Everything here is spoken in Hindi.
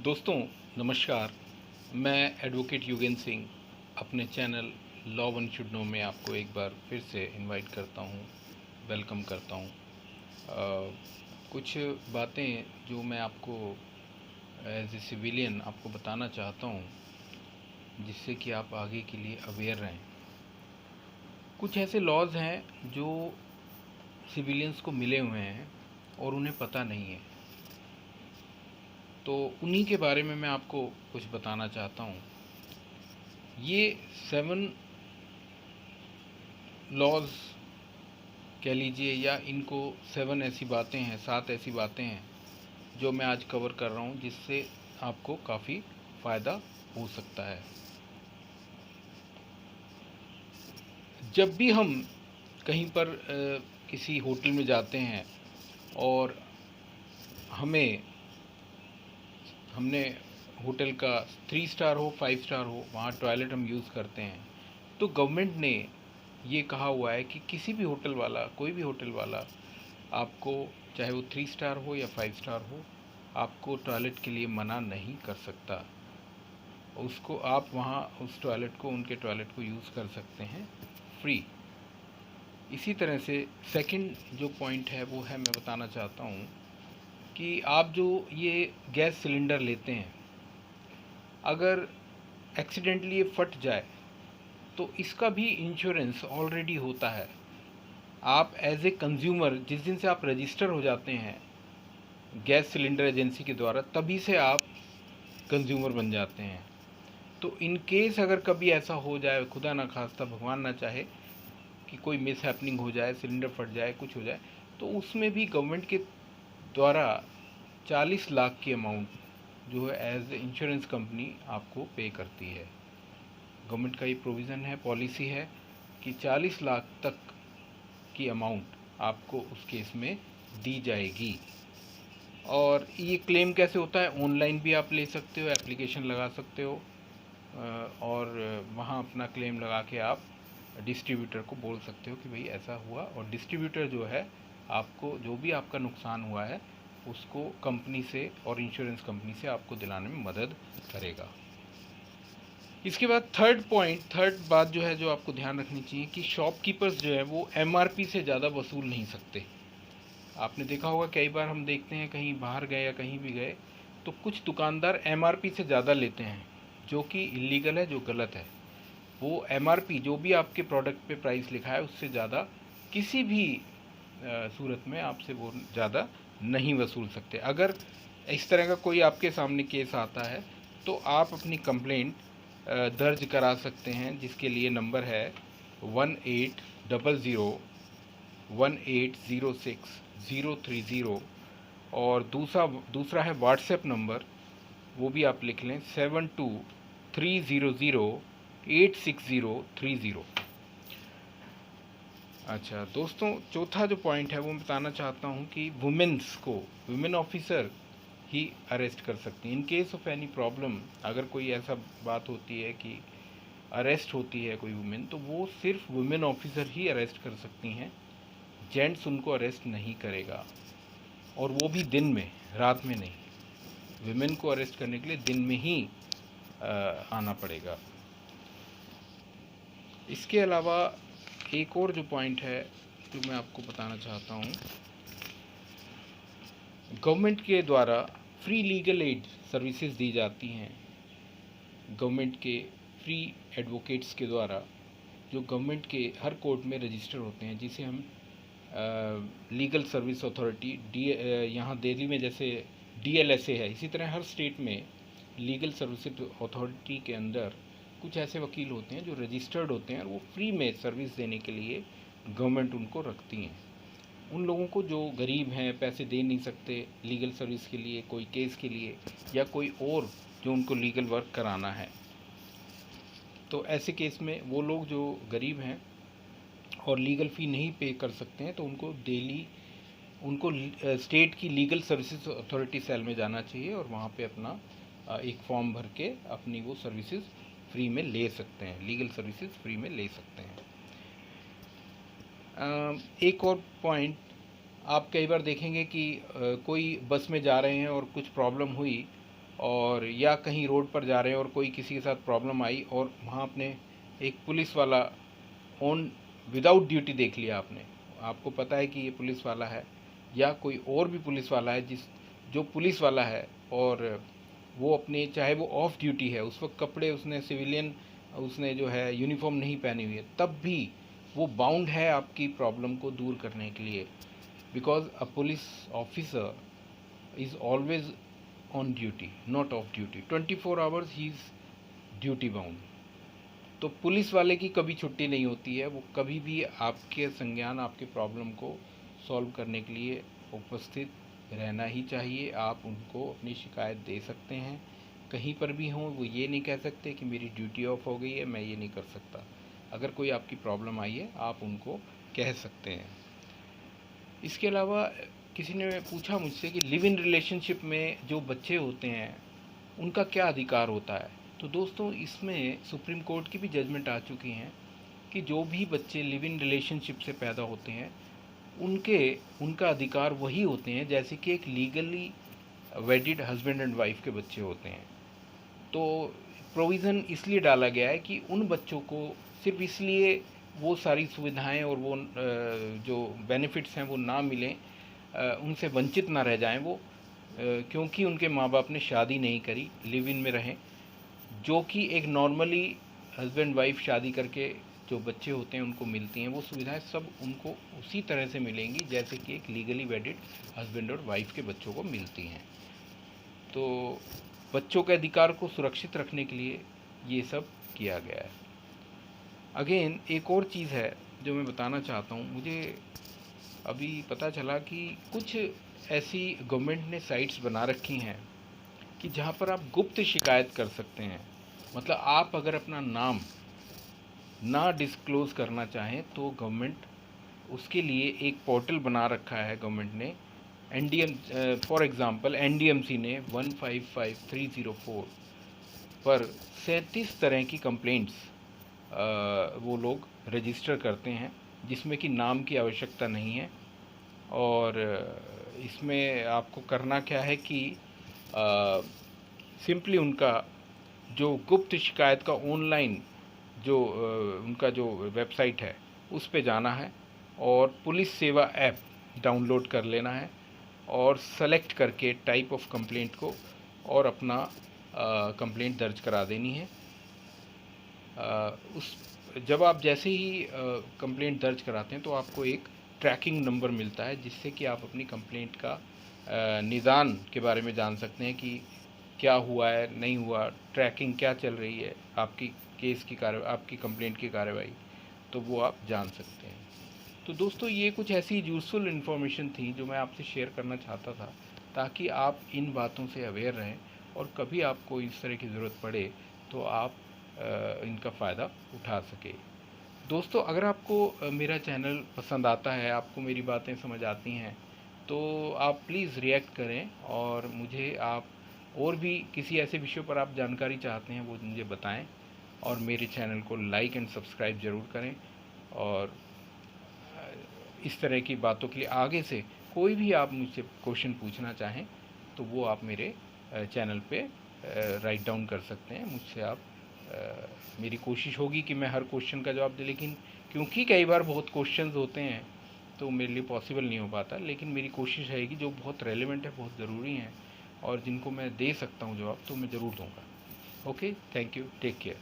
दोस्तों नमस्कार। मैं एडवोकेट युगेन सिंह अपने channel law one should know में आपको एक बार फिर से इनवाइट करता हूँ, वेलकम करता हूँ। कुछ बातें जो मैं आपको एज ए सिविलियन आपको बताना चाहता हूँ, जिससे कि आप आगे के लिए अवेयर रहें। कुछ ऐसे लॉज हैं जो सिविलियंस को मिले हुए हैं और उन्हें पता नहीं है, तो उन्हीं के बारे में मैं आपको कुछ बताना चाहता हूँ। ये 7 लॉज कह लीजिए, या इनको 7 ऐसी बातें हैं, 7 ऐसी बातें हैं जो मैं आज कवर कर रहा हूँ, जिससे आपको काफ़ी फ़ायदा हो सकता है। जब भी हम कहीं पर किसी होटल में जाते हैं और हमने होटल का 3 स्टार हो 5 स्टार हो, वहाँ टॉयलेट हम यूज़ करते हैं, तो गवर्नमेंट ने ये कहा हुआ है कि किसी भी होटल वाला, कोई भी होटल वाला आपको, चाहे वो 3 स्टार हो या 5 स्टार हो, आपको टॉयलेट के लिए मना नहीं कर सकता। उसको आप वहाँ उस टॉयलेट को, उनके टॉयलेट को यूज़ कर सकते हैं फ्री। इसी तरह से सेकंड जो पॉइंट है वो है, मैं बताना चाहता हूँ कि आप जो ये गैस सिलेंडर लेते हैं, अगर एक्सीडेंटली ये फट जाए तो इसका भी इंश्योरेंस ऑलरेडी होता है। आप एज ए कंज्यूमर, जिस दिन से आप रजिस्टर हो जाते हैं गैस सिलेंडर एजेंसी के द्वारा, तभी से आप कंज्यूमर बन जाते हैं। तो इन केस अगर कभी ऐसा हो जाए, खुदा ना खास्ता, भगवान ना चाहे कि कोई मिस हैपनिंग हो जाए, सिलेंडर फट जाए, कुछ हो जाए, तो उसमें भी गवर्नमेंट के द्वारा 40 लाख की अमाउंट जो है एज ए इंश्योरेंस कंपनी आपको पे करती है। गवर्नमेंट का ये प्रोविज़न है, पॉलिसी है कि 40 लाख तक की अमाउंट आपको उस केस में दी जाएगी। और ये क्लेम कैसे होता है? ऑनलाइन भी आप ले सकते हो, एप्लीकेशन लगा सकते हो और वहाँ अपना क्लेम लगा के आप डिस्ट्रीब्यूटर को बोल सकते हो कि भाई ऐसा हुआ, और डिस्ट्रीब्यूटर जो है आपको जो भी आपका नुकसान हुआ है उसको कंपनी से और इंश्योरेंस कंपनी से आपको दिलाने में मदद करेगा। इसके बाद थर्ड बात जो है, जो आपको ध्यान रखनी चाहिए कि शॉपकीपर्स जो है वो एमआरपी से ज़्यादा वसूल नहीं सकते। आपने देखा होगा, कई बार हम देखते हैं कहीं बाहर गए या कहीं भी गए तो कुछ दुकानदार एमआरपी से ज़्यादा लेते हैं, जो कि इलीगल है, जो गलत है। वो एमआरपी जो भी आपके प्रोडक्ट पे प्राइस लिखा है उससे ज़्यादा किसी भी सूरत में आपसे वो ज़्यादा नहीं वसूल सकते। अगर इस तरह का कोई आपके सामने केस आता है तो आप अपनी कंप्लेंट दर्ज करा सकते हैं, जिसके लिए नंबर है 1800-1806-030, और दूसरा है व्हाट्सएप नंबर, वो भी आप लिख लें, 7230086030। अच्छा दोस्तों, चौथा जो पॉइंट है वो मैं बताना चाहता हूँ कि वुमेन ऑफिसर ही अरेस्ट कर सकती हैं in case of any problem. अगर कोई ऐसा बात होती है कि अरेस्ट होती है कोई वुमेन, तो वो सिर्फ वुमेन ऑफिसर ही अरेस्ट कर सकती हैं, जेंट्स उनको अरेस्ट नहीं करेगा, और वो भी दिन में, रात में नहीं। वुमेन को अरेस्ट करने के लिए दिन में ही आना पड़ेगा। इसके अलावा एक और जो पॉइंट है जो मैं आपको बताना चाहता हूँ, गवर्नमेंट के द्वारा फ्री लीगल एड सर्विसेज दी जाती हैं। गवर्नमेंट के फ्री एडवोकेट्स के द्वारा, जो गवर्नमेंट के हर कोर्ट में रजिस्टर होते हैं, जिसे हम लीगल सर्विस अथॉरिटी यहाँ दिल्ली में जैसे डीएलएसए है, इसी तरह हर स्टेट में लीगल सर्विस अथॉरिटी के अंदर कुछ ऐसे वकील होते हैं जो रजिस्टर्ड होते हैं, और वो फ्री में सर्विस देने के लिए गवर्नमेंट उनको रखती हैं। उन लोगों को जो गरीब हैं, पैसे दे नहीं सकते लीगल सर्विस के लिए, कोई केस के लिए, या कोई और जो उनको लीगल वर्क कराना है, तो ऐसे केस में वो लोग जो गरीब हैं और लीगल फ़ी नहीं पे कर सकते हैं, तो उनको स्टेट की लीगल सर्विसेज अथॉरिटी सेल में जाना चाहिए, और वहाँ पे अपना एक फॉर्म भर के अपनी वो सर्विसेज फ्री में ले सकते हैं, लीगल सर्विसेज फ्री में ले सकते हैं। एक और पॉइंट, आप कई बार देखेंगे कि कोई बस में जा रहे हैं और कुछ प्रॉब्लम हुई, और या कहीं रोड पर जा रहे हैं और कोई किसी के साथ प्रॉब्लम आई और वहाँ आपने एक पुलिस वाला ऑन विदाउट ड्यूटी देख लिया, आपको पता है कि ये पुलिस वाला है या कोई और भी पुलिस वाला है, जो पुलिस वाला है और वो अपने, चाहे वो ऑफ ड्यूटी है, उस वक्त कपड़े उसने सिविलियन, उसने जो है यूनिफॉर्म नहीं पहनी हुई है, तब भी वो बाउंड है आपकी प्रॉब्लम को दूर करने के लिए, because a police officer is always on duty, not of duty, 24 hours he is duty bound. तो पुलिस वाले की कभी छुट्टी नहीं होती है, वो कभी भी आपके संज्ञान, आपके प्रॉब्लम को सॉल्व करने के लिए उपस्थित रहना ही चाहिए। आप उनको अपनी शिकायत दे सकते हैं, कहीं पर भी हों। वो ये नहीं कह सकते कि मेरी ड्यूटी ऑफ हो गई है, मैं ये नहीं कर सकता। अगर कोई आपकी प्रॉब्लम आई है, आप उनको कह सकते हैं। इसके अलावा किसी ने पूछा मुझसे कि लिव इन रिलेशनशिप में जो बच्चे होते हैं उनका क्या अधिकार होता है। तो दोस्तों, इसमें सुप्रीम कोर्ट की भी जजमेंट आ चुकी हैं कि जो भी बच्चे लिव इन रिलेशनशिप से पैदा होते हैं उनका अधिकार वही होते हैं जैसे कि एक legally wedded husband and wife के बच्चे होते हैं। तो प्रोविज़न इसलिए डाला गया है कि उन बच्चों को सिर्फ इसलिए वो सारी सुविधाएं और वो जो बेनिफिट्स हैं वो ना मिलें, उनसे वंचित ना रह जाएं वो, क्योंकि उनके माँ बाप ने शादी नहीं करी, लिव इन में रहें, जो कि एक नॉर्मली हस्बैंड वाइफ शादी करके जो बच्चे होते हैं उनको मिलती हैं। वो सुविधाएं सब उनको उसी तरह से मिलेंगी जैसे कि एक लीगली वेडिड हस्बैंड और वाइफ के बच्चों को मिलती हैं। तो बच्चों के अधिकार को सुरक्षित रखने के लिए ये सब किया गया है। अगेन एक और चीज़ है जो मैं बताना चाहता हूँ। मुझे अभी पता चला कि कुछ ऐसी गवर्नमेंट ने साइट्स बना रखी हैं कि जहाँ पर आप गुप्त शिकायत कर सकते हैं। मतलब आप अगर अपना नाम ना डिस्क्लोज़ करना चाहें तो गवर्नमेंट उसके लिए एक पोर्टल बना रखा है गवर्नमेंट ने। फॉर एग्ज़ाम्पल NDMC ने 155304 पर 37 तरह की कंप्लेंट्स वो लोग रजिस्टर करते हैं, जिसमें कि नाम की आवश्यकता नहीं है। और इसमें आपको करना क्या है कि सिंपली उनका जो गुप्त शिकायत का ऑनलाइन जो उनका जो वेबसाइट है उस पे जाना है और पुलिस सेवा ऐप डाउनलोड कर लेना है और सेलेक्ट करके टाइप ऑफ कंप्लेंट को और अपना कंप्लेंट दर्ज करा देनी है। जब आप जैसे ही कंप्लेंट दर्ज कराते हैं तो आपको एक ट्रैकिंग नंबर मिलता है, जिससे कि आप अपनी कंप्लेंट का निदान के बारे में जान सकते हैं कि क्या हुआ है, नहीं हुआ, ट्रैकिंग क्या चल रही है, आपकी केस की आपकी कंप्लेंट की कार्रवाई, तो वो आप जान सकते हैं। तो दोस्तों, ये कुछ ऐसी यूज़फुल इन्फॉर्मेशन थी जो मैं आपसे शेयर करना चाहता था, ताकि आप इन बातों से अवेयर रहें और कभी आपको इस तरह की ज़रूरत पड़े तो आप इनका फ़ायदा उठा सके। दोस्तों, अगर आपको मेरा चैनल पसंद आता है, आपको मेरी बातें समझ आती हैं, तो आप प्लीज़ रिएक्ट करें और मुझे आप और भी किसी ऐसे विषय पर आप जानकारी चाहते हैं वो मुझे बताएं और मेरे चैनल को लाइक एंड सब्सक्राइब ज़रूर करें। और इस तरह की बातों के लिए आगे से कोई भी आप मुझसे क्वेश्चन पूछना चाहें तो वो आप मेरे चैनल पे राइट डाउन कर सकते हैं। मुझसे आप मेरी कोशिश होगी कि मैं हर क्वेश्चन का जवाब दूं, लेकिन क्योंकि कई बार बहुत क्वेश्चंस होते हैं तो मेरे लिए पॉसिबल नहीं हो पाता। लेकिन मेरी कोशिश रहेगी जो बहुत रेलेवेंट है, बहुत ज़रूरी हैं और जिनको मैं दे सकता हूं जवाब, तो मैं ज़रूर दूंगा। Okay, thank you, take care.